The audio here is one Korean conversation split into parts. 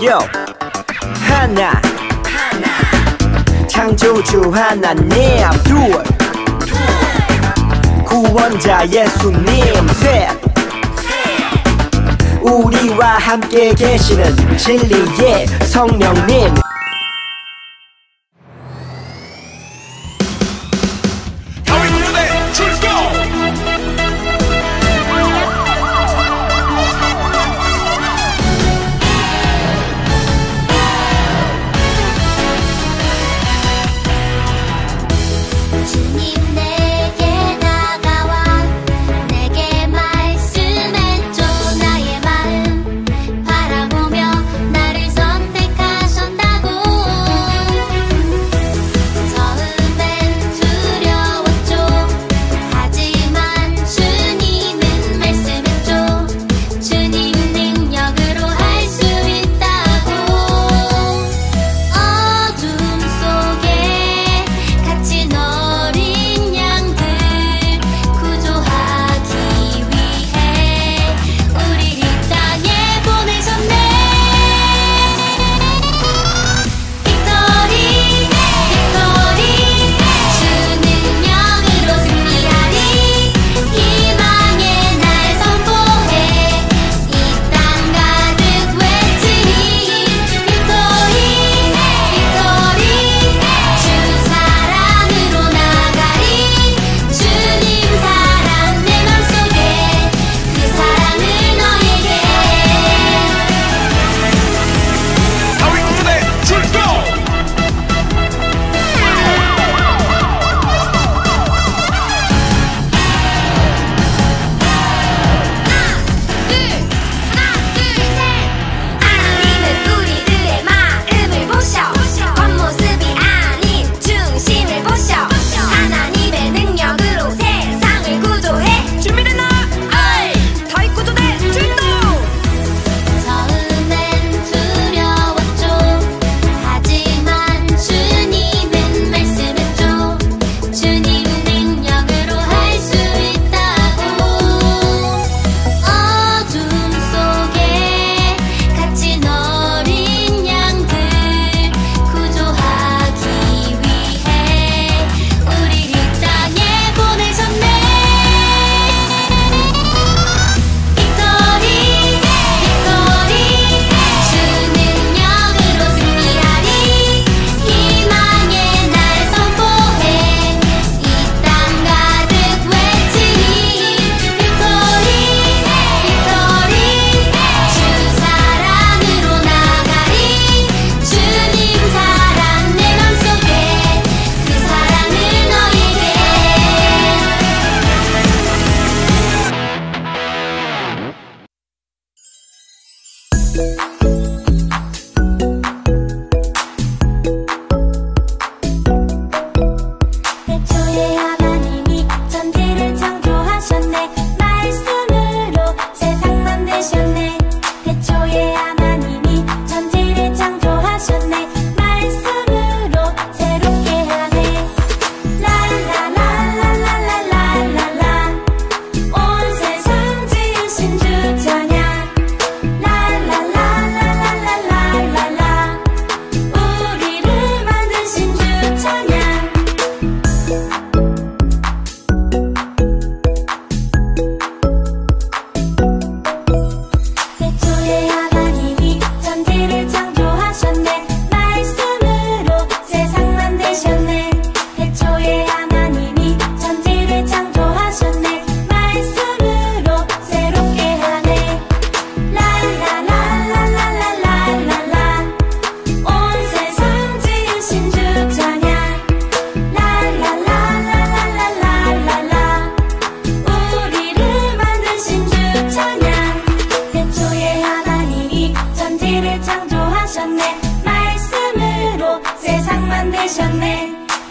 Yo 하나 창조주 하나님 둘 구원자 예수님 셋 우리와 함께 계시는 진리의 성령님.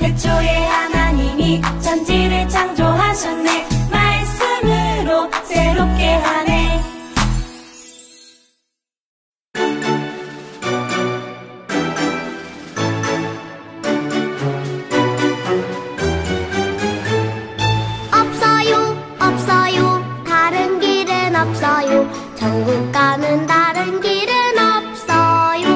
태초에 하나님이 천지를 창조하셨네. 말씀으로 새롭게 하네. 없어요 없어요 다른 길은 없어요. 천국 가는 다른 길은 없어요.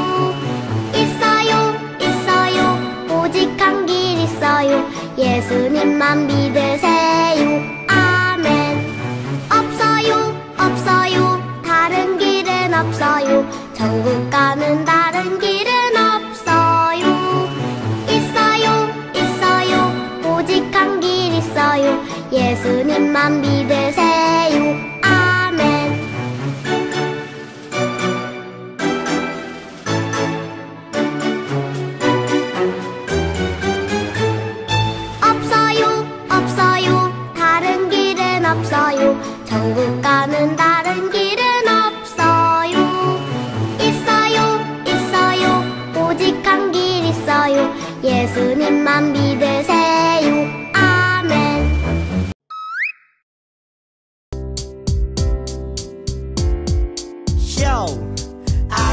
있어요. 천국 가는 다른 길은 없어요. 있어요, 오직 한 길 있어요. 예수님만 믿으세요. 아멘. 없어요, 다른 길은 없어요. 천국 가는 다른 길은 없어요. 있어요, 오직 한 길 있어요. 예수님만 믿으세요. 아멘.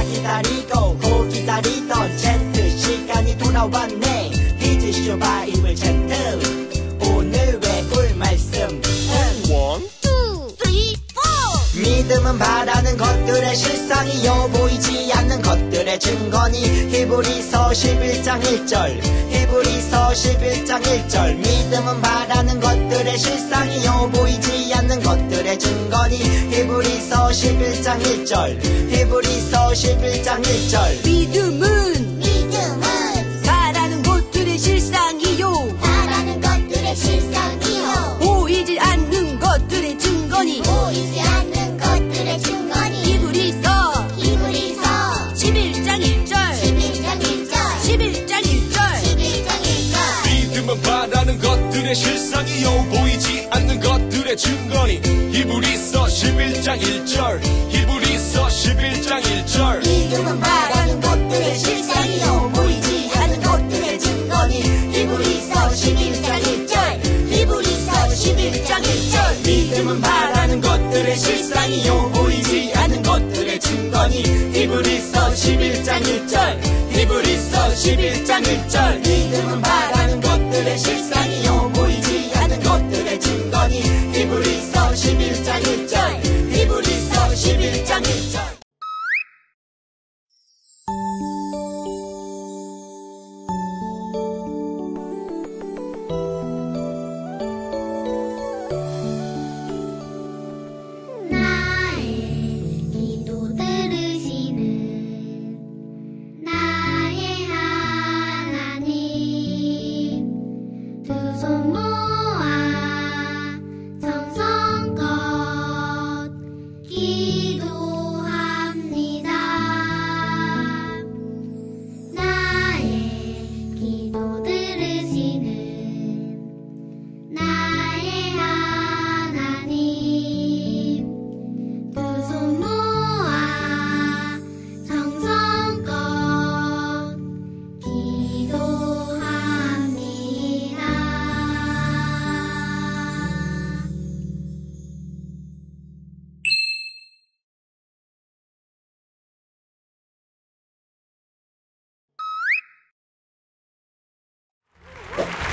기다리고 고 기다리던 젠트 시간이 돌아왔네. 디즈쇼 바이블 젠트 오늘의 꿀 말씀은 1, 2, 3, 4 믿음은 바라는 것들의 실상이요 보이지 않는 것들의 증거니. 히브리서 11장 1절 히브리서 11장 1절 믿음은 바라는 것들의 실상이요 보이지 않는 것들의 증거니. 히브리서 11장 1절 히브리서 11장 1절 믿음은 바라는 것들의 실상이요 보이지 않는 것들의 증거니. 히브리서 11장 1절 믿음은 바라는 것들의 실상이요 보이지 않는 것들의 증거니. 히브리서 11장 1절 히브리서 11장 1절 믿음은 바라는 것들의 실상이요 보이지 않는 것들의 증거니. 히브리서 11장 1절 히브리서 11장 1절 믿음은 바라는 것들의 실상이요 보이지 않는 것들의 증거니. 히브리서 11장 1절 히브리서 11장 1절 믿음은 바라는 것들의 실상이요 보이지 않는 것들의 증거니. 히브리서 11장 1절 히브리서 11장 1절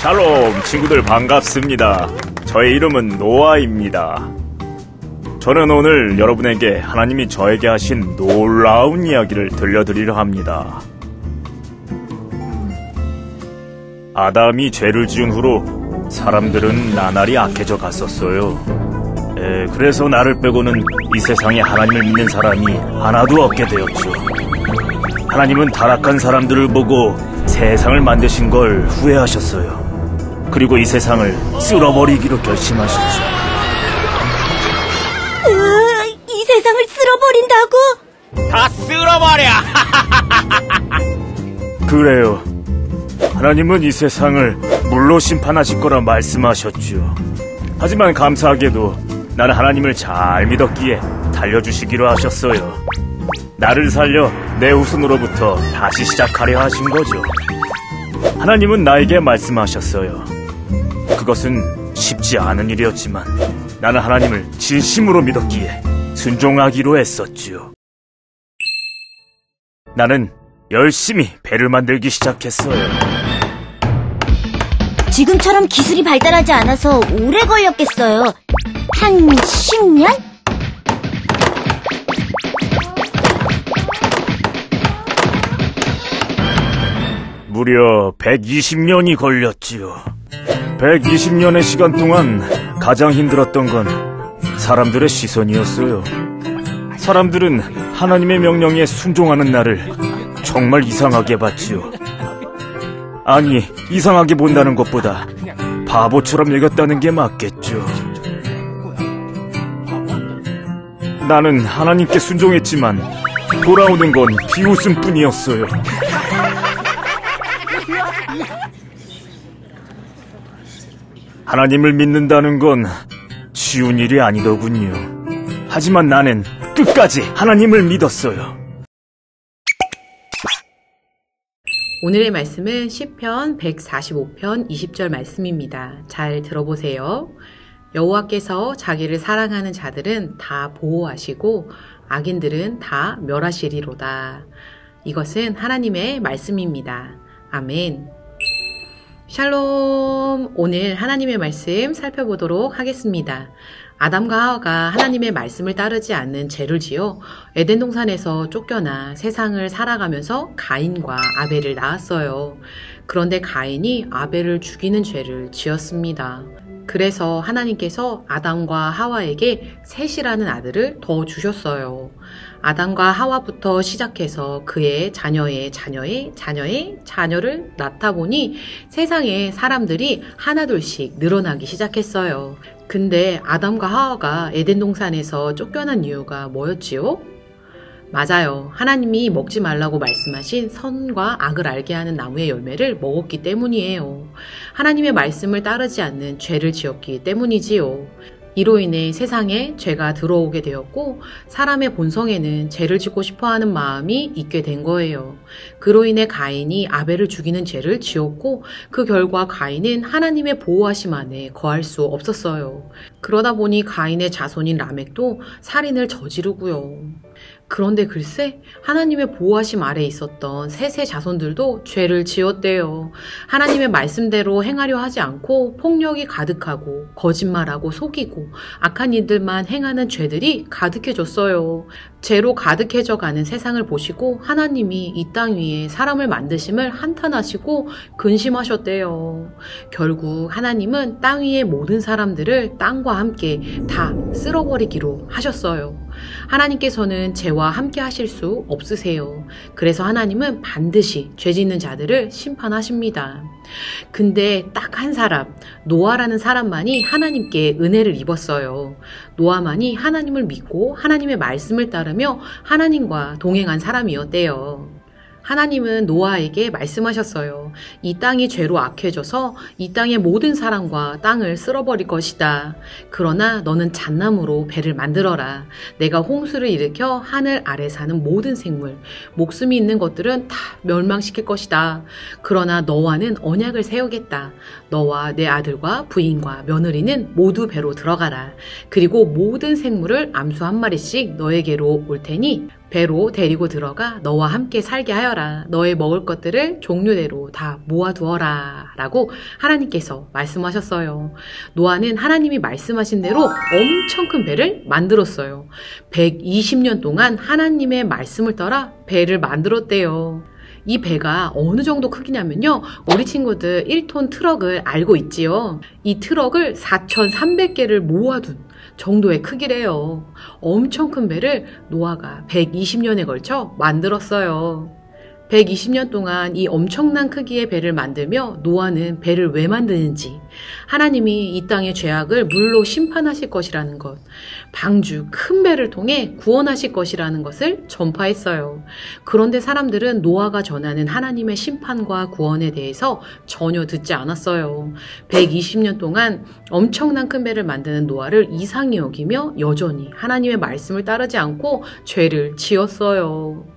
샬롬 친구들 반갑습니다. 저의 이름은 노아입니다. 저는 오늘 여러분에게 하나님이 저에게 하신 놀라운 이야기를 들려드리려 합니다. 아담이 죄를 지은 후로 사람들은 나날이 악해져 갔었어요. 그래서 나를 빼고는 이 세상에 하나님을 믿는 사람이 하나도 없게 되었죠. 하나님은 타락한 사람들을 보고 세상을 만드신 걸 후회하셨어요. 그리고 이 세상을 쓸어버리기로 결심하셨죠. 이 세상을 쓸어버린다고? 다 쓸어버려! 그래요. 하나님은 이 세상을 물로 심판하실 거라 말씀하셨죠. 하지만 감사하게도 나는 하나님을 잘 믿었기에 달려주시기로 하셨어요. 나를 살려 내 후손으로부터 다시 시작하려 하신 거죠. 하나님은 나에게 말씀하셨어요. 그것은 쉽지 않은 일이었지만 나는 하나님을 진심으로 믿었기에 순종하기로 했었지요. 나는 열심히 배를 만들기 시작했어요. 지금처럼 기술이 발달하지 않아서 오래 걸렸겠어요. 한 10년? 무려 120년이 걸렸지요. 120년의 시간 동안 가장 힘들었던 건 사람들의 시선이었어요. 사람들은 하나님의 명령에 순종하는 나를 정말 이상하게 봤지요. 아니, 이상하게 본다는 것보다 바보처럼 여겼다는 게 맞겠죠. 나는 하나님께 순종했지만 돌아오는 건 비웃음뿐이었어요. 하나님을 믿는다는 건 쉬운 일이 아니더군요. 하지만 나는 끝까지 하나님을 믿었어요. 오늘의 말씀은 시편 145편 20절 말씀입니다. 잘 들어보세요. 여호와께서 자기를 사랑하는 자들은 다 보호하시고 악인들은 다 멸하시리로다. 이것은 하나님의 말씀입니다. 아멘. 샬롬. 오늘 하나님의 말씀 살펴보도록 하겠습니다. 아담과 하와가 하나님의 말씀을 따르지 않는 죄를 지어 에덴 동산에서 쫓겨나 세상을 살아가면서 가인과 아벨을 낳았어요. 그런데 가인이 아벨을 죽이는 죄를 지었습니다. 그래서 하나님께서 아담과 하와에게 셋이라는 아들을 더 주셨어요. 아담과 하와부터 시작해서 그의 자녀의 자녀의 자녀의 자녀를 낳다 보니 세상에 사람들이 하나둘씩 늘어나기 시작했어요. 근데 아담과 하와가 에덴 동산에서 쫓겨난 이유가 뭐였지요? 맞아요. 하나님이 먹지 말라고 말씀하신 선과 악을 알게 하는 나무의 열매를 먹었기 때문이에요. 하나님의 말씀을 따르지 않는 죄를 지었기 때문이지요. 이로 인해 세상에 죄가 들어오게 되었고 사람의 본성에는 죄를 짓고 싶어하는 마음이 있게 된 거예요. 그로 인해 가인이 아벨을 죽이는 죄를 지었고 그 결과 가인은 하나님의 보호하심 안에 거할 수 없었어요. 그러다 보니 가인의 자손인 라멕도 살인을 저지르고요. 그런데 글쎄 하나님의 보호하심 아래 있었던 셋의 자손들도 죄를 지었대요. 하나님의 말씀대로 행하려 하지 않고 폭력이 가득하고 거짓말하고 속이고 악한 일들만 행하는 죄들이 가득해졌어요. 죄로 가득해져 가는 세상을 보시고 하나님이 이 땅 위에 사람을 만드심을 한탄하시고 근심하셨대요. 결국 하나님은 땅 위의 모든 사람들을 땅과 함께 다 쓸어버리기로 하셨어요. 하나님께서는 죄와 함께 하실 수 없으세요. 그래서 하나님은 반드시 죄 짓는 자들을 심판하십니다. 근데 딱 한 사람, 노아라는 사람만이 하나님께 은혜를 입었어요. 노아만이 하나님을 믿고 하나님의 말씀을 따르며 하나님과 동행한 사람이었대요. 하나님은 노아에게 말씀하셨어요. 이 땅이 죄로 악해져서 이 땅의 모든 사람과 땅을 쓸어버릴 것이다. 그러나 너는 잣나무로 배를 만들어라. 내가 홍수를 일으켜 하늘 아래 사는 모든 생물, 목숨이 있는 것들은 다 멸망시킬 것이다. 그러나 너와는 언약을 세우겠다. 너와 내 아들과 부인과 며느리는 모두 배로 들어가라. 그리고 모든 생물을 암수 한 마리씩 너에게로 올 테니 배로 데리고 들어가 너와 함께 살게 하여라. 너의 먹을 것들을 종류대로 다 모아두어라. 라고 하나님께서 말씀하셨어요. 노아는 하나님이 말씀하신 대로 엄청 큰 배를 만들었어요. 120년 동안 하나님의 말씀을 따라 배를 만들었대요. 이 배가 어느 정도 크기냐면요. 우리 친구들 1톤 트럭을 알고 있지요. 이 트럭을 4,300개를 모아둔 정도의 크기래요. 엄청 큰 배를 노아가 120년에 걸쳐 만들었어요. 120년 동안 이 엄청난 크기의 배를 만들며 노아는 배를 왜 만드는지, 하나님이 이 땅의 죄악을 물로 심판하실 것이라는 것, 방주 큰 배를 통해 구원하실 것이라는 것을 전파했어요. 그런데 사람들은 노아가 전하는 하나님의 심판과 구원에 대해서 전혀 듣지 않았어요. 120년 동안 엄청난 큰 배를 만드는 노아를 이상히 여기며 여전히 하나님의 말씀을 따르지 않고 죄를 지었어요.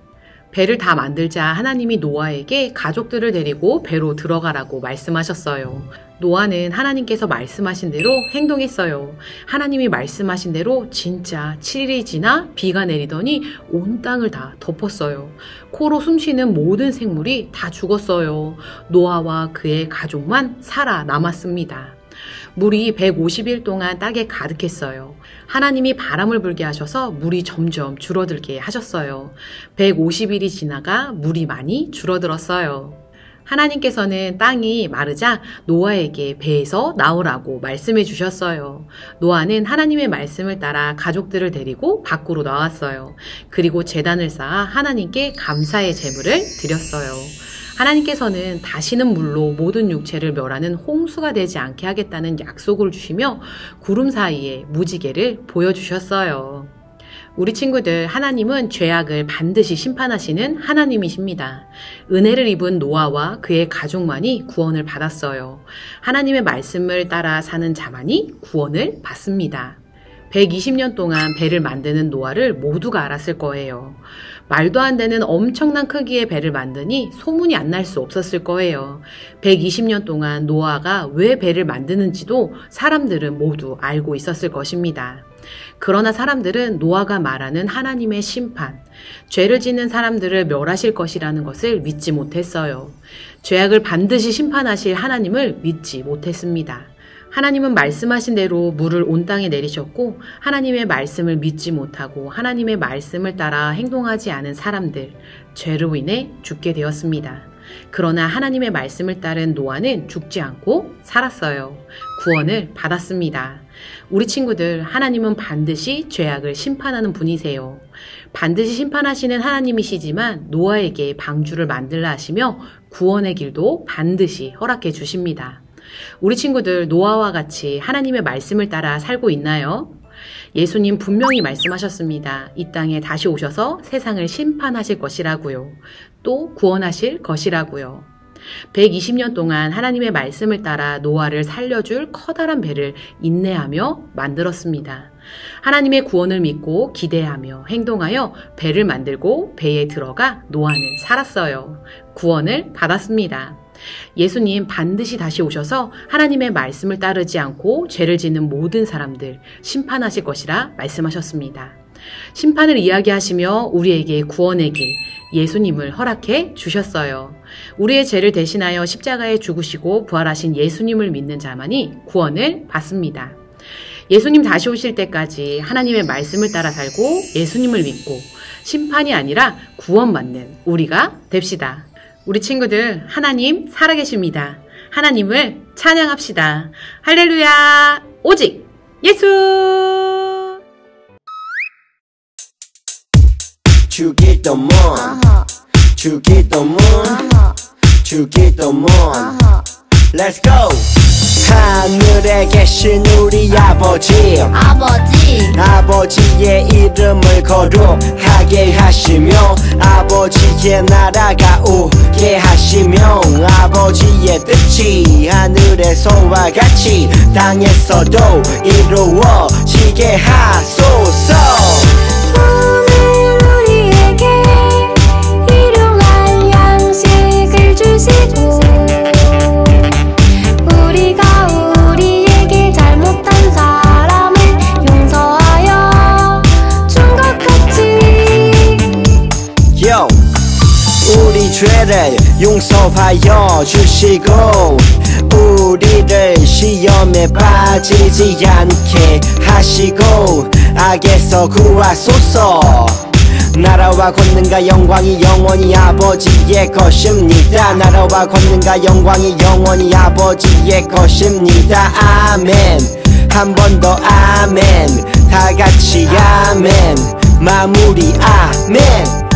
배를 다 만들자 하나님이 노아에게 가족들을 데리고 배로 들어가라고 말씀하셨어요. 노아는 하나님께서 말씀하신 대로 행동했어요. 하나님이 말씀하신 대로 진짜 7일이 지나 비가 내리더니 온 땅을 다 덮었어요. 코로 숨쉬는 모든 생물이 다 죽었어요. 노아와 그의 가족만 살아남았습니다. 물이 150일 동안 땅에 가득했어요. 하나님이 바람을 불게 하셔서 물이 점점 줄어들게 하셨어요. 150일이 지나가 물이 많이 줄어들었어요. 하나님께서는 땅이 마르자 노아에게 배에서 나오라고 말씀해 주셨어요. 노아는 하나님의 말씀을 따라 가족들을 데리고 밖으로 나왔어요. 그리고 제단을 쌓아 하나님께 감사의 제물을 드렸어요. 하나님께서는 다시는 물로 모든 육체를 멸하는 홍수가 되지 않게 하겠다는 약속을 주시며 구름 사이에 무지개를 보여주셨어요. 우리 친구들, 하나님은 죄악을 반드시 심판하시는 하나님이십니다. 은혜를 입은 노아와 그의 가족만이 구원을 받았어요. 하나님의 말씀을 따라 사는 자만이 구원을 받습니다. 120년 동안 배를 만드는 노아를 모두가 알았을 거예요. 말도 안 되는 엄청난 크기의 배를 만드니 소문이 안 날 수 없었을 거예요. 120년 동안 노아가 왜 배를 만드는지도 사람들은 모두 알고 있었을 것입니다. 그러나 사람들은 노아가 말하는 하나님의 심판, 죄를 짓는 사람들을 멸하실 것이라는 것을 믿지 못했어요. 죄악을 반드시 심판하실 하나님을 믿지 못했습니다. 하나님은 말씀하신 대로 물을 온 땅에 내리셨고 하나님의 말씀을 믿지 못하고 하나님의 말씀을 따라 행동하지 않은 사람들, 죄로 인해 죽게 되었습니다. 그러나 하나님의 말씀을 따른 노아는 죽지 않고 살았어요. 구원을 받았습니다. 우리 친구들, 하나님은 반드시 죄악을 심판하는 분이세요. 반드시 심판하시는 하나님이시지만 노아에게 방주를 만들라 하시며 구원의 길도 반드시 허락해 주십니다. 우리 친구들, 노아와 같이 하나님의 말씀을 따라 살고 있나요? 예수님 분명히 말씀하셨습니다. 이 땅에 다시 오셔서 세상을 심판하실 것이라고요. 또 구원하실 것이라고요. 120년 동안 하나님의 말씀을 따라 노아를 살려줄 커다란 배를 인내하며 만들었습니다. 하나님의 구원을 믿고 기대하며 행동하여 배를 만들고 배에 들어가 노아는 살았어요. 구원을 받았습니다. 예수님 반드시 다시 오셔서 하나님의 말씀을 따르지 않고 죄를 짓는 모든 사람들 심판하실 것이라 말씀하셨습니다. 심판을 이야기하시며 우리에게 구원의 길, 예수님을 허락해 주셨어요. 우리의 죄를 대신하여 십자가에 죽으시고 부활하신 예수님을 믿는 자만이 구원을 받습니다. 예수님 다시 오실 때까지 하나님의 말씀을 따라 살고 예수님을 믿고 심판이 아니라 구원받는 우리가 됩시다. 우리 친구들, 하나님 살아계십니다. 하나님을 찬양합시다. 할렐루야! 오직 예수! 주기도문 주기도문 주기도문 Let's go! 하늘에 계신 우리 아버지의 이름을 거룩하게 하시며 아버지의 나라가 오게 하시며 아버지의 뜻이 하늘에서와 같이 땅에서도 이루어지게 하소서. 오늘 우리에게 일용할 양식을 주시고 우리가 우리에게 잘못한 사람을 용서하여 준 것 같이 우리 죄를 용서하여 주시고 우리를 시험에 빠지지 않게 하시고 악에서 구하소서. 나라와 권능과 영광이 영원히 아버지의 것입니다. 나라와 권능과 영광이 영원히 아버지의 것입니다. 아멘. 한 번 더 아멘. 다 같이 아멘. 마무리 아멘.